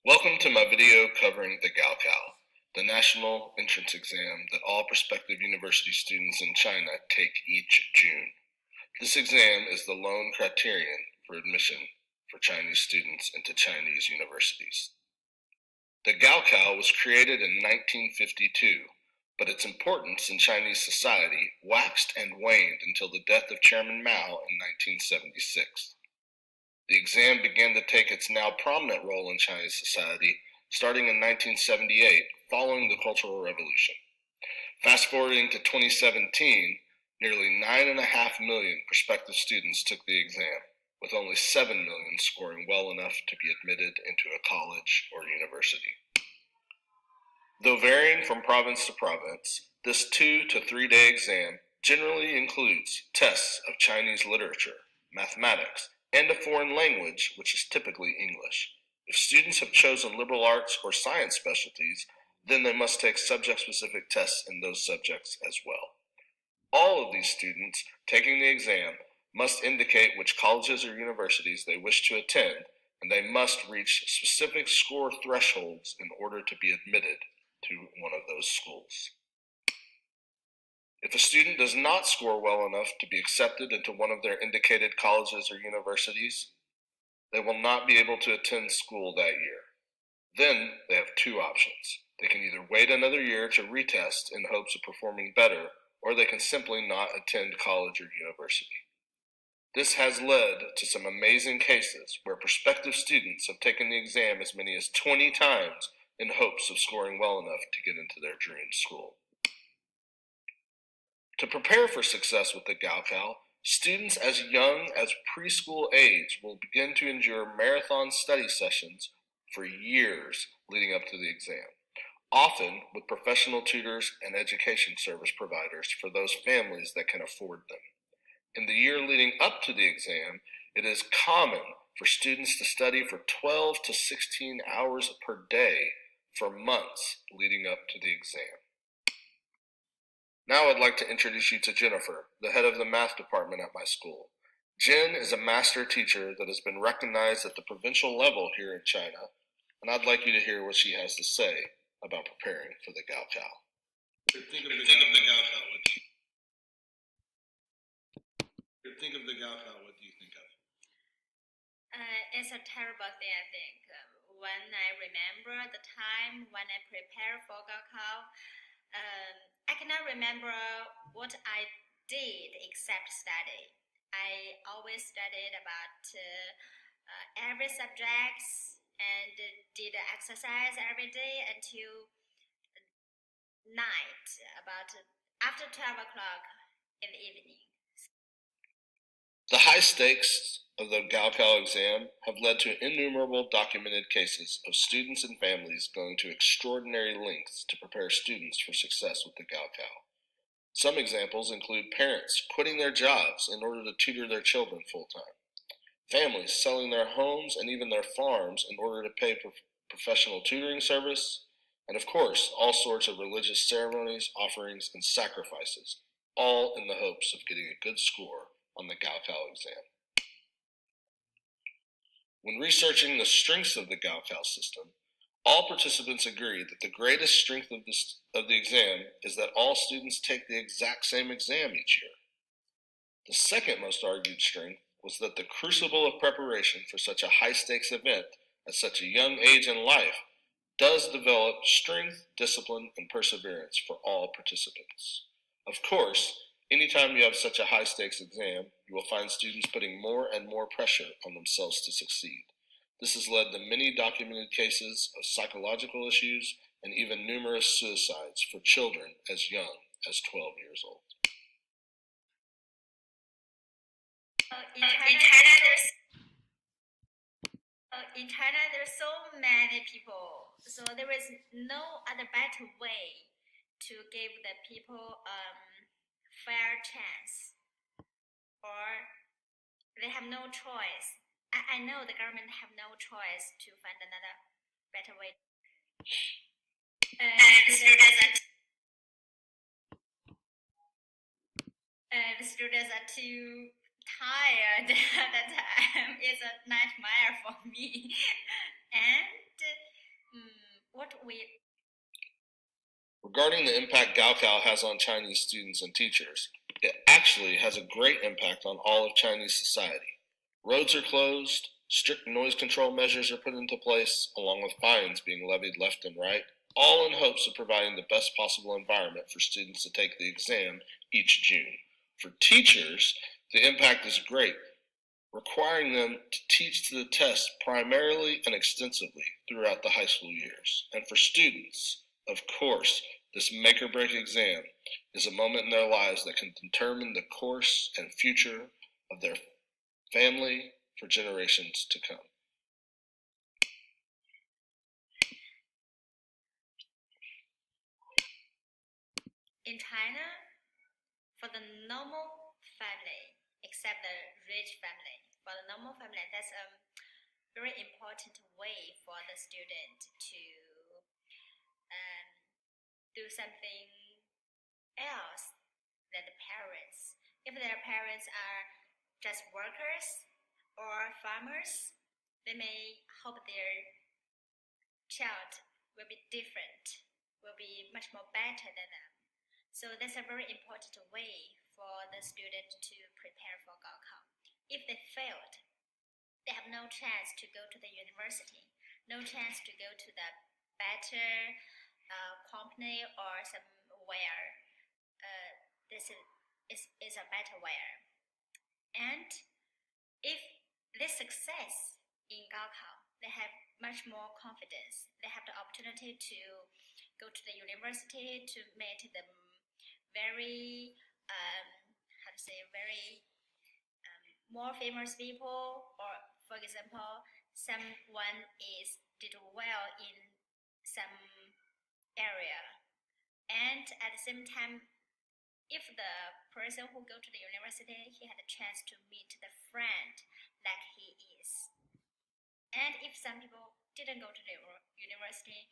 Welcome to my video covering the Gaokao, the national entrance exam that all prospective university students in China take each June. This exam is the lone criterion for admission for Chinese students into Chinese universities. The Gaokao was created in 1952, but its importance in Chinese society waxed and waned until the death of Chairman Mao in 1976. The exam began to take its now prominent role in Chinese society starting in 1978, following the Cultural Revolution. Fast forwarding to 2017, nearly 9.5 million prospective students took the exam, with only 7 million scoring well enough to be admitted into a college or university. Though varying from province to province, this 2 to 3 day exam generally includes tests of Chinese literature, mathematics, and a foreign language, which is typically English. If students have chosen liberal arts or science specialties, then they must take subject-specific tests in those subjects as well. All of these students taking the exam must indicate which colleges or universities they wish to attend, and they must reach specific score thresholds in order to be admitted to one of those schools. If a student does not score well enough to be accepted into one of their indicated colleges or universities, they will not be able to attend school that year. Then they have two options. They can either wait another year to retest in hopes of performing better, or they can simply not attend college or university. This has led to some amazing cases where prospective students have taken the exam as many as 20 times in hopes of scoring well enough to get into their dream school. To prepare for success with the Gaokao, students as young as preschool age will begin to endure marathon study sessions for years leading up to the exam, often with professional tutors and education service providers for those families that can afford them. In the year leading up to the exam, it is common for students to study for 12 to 16 hours per day for months leading up to the exam. Now I'd like to introduce you to Jennifer, the head of the math department at my school. Jen is a master teacher that has been recognized at the provincial level here in China, and I'd like you to hear what she has to say about preparing for the Gaokao. Think of the Gaokao, what do you think of? It's a terrible thing, I think. When I remember the time when I prepared for Gaokao, I cannot remember what I did except study. I always studied about every subject and did exercise every day until night, about after 12 o'clock in the evening. The high stakes of the Gaokao exam have led to innumerable documented cases of students and families going to extraordinary lengths to prepare students for success with the Gaokao. Some examples include parents quitting their jobs in order to tutor their children full-time, families selling their homes and even their farms in order to pay professional tutoring service, and of course, all sorts of religious ceremonies, offerings, and sacrifices, all in the hopes of getting a good score on the Gaokao exam. When researching the strengths of the Gaokao system, all participants agree that the greatest strength of the exam is that all students take the exact same exam each year. The second most argued strength was that the crucible of preparation for such a high-stakes event at such a young age in life does develop strength, discipline, and perseverance for all participants. Of course, anytime you have such a high-stakes exam, you will find students putting more and more pressure on themselves to succeed. This has led to many documented cases of psychological issues and even numerous suicides for children as young as 12 years old. In China, there's so many people, so there is no other better way to give the people fair chance, or they have no choice. I know the government have no choice to find another better way. The students are too tired at that time. It's a nightmare for me. And Regarding the impact Gaokao has on Chinese students and teachers, it actually has a great impact on all of Chinese society. Roads are closed, strict noise control measures are put into place, along with fines being levied left and right, all in hopes of providing the best possible environment for students to take the exam each June. For teachers, the impact is great, requiring them to teach to the test primarily and extensively throughout the high school years. And for students, of course, this make or break exam is a moment in their lives that can determine the course and future of their family for generations to come. In China, for the normal family, except the rich family, for the normal family, that's a very important way for the student to um, do something else than the parents. If their parents are just workers or farmers, they may hope their child will be different, will be much more better than them. So that's a very important way for the student to prepare for Gaokao. If they failed, they have no chance to go to the university, no chance to go to the better company or somewhere. This is a better where. And if they success in Gaokao, they have much more confidence. They have the opportunity to go to the university to meet the very how to say very more famous people, or for example, someone did well in some area, and at the same time, if the person who go to the university, he had a chance to meet the friend like he is. And if some people didn't go to the university,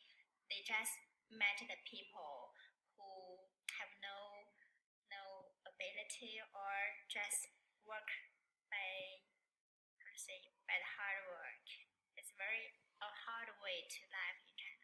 they just met the people who have no ability or just work by how to say by the hard work. It's very a hard way to live in China.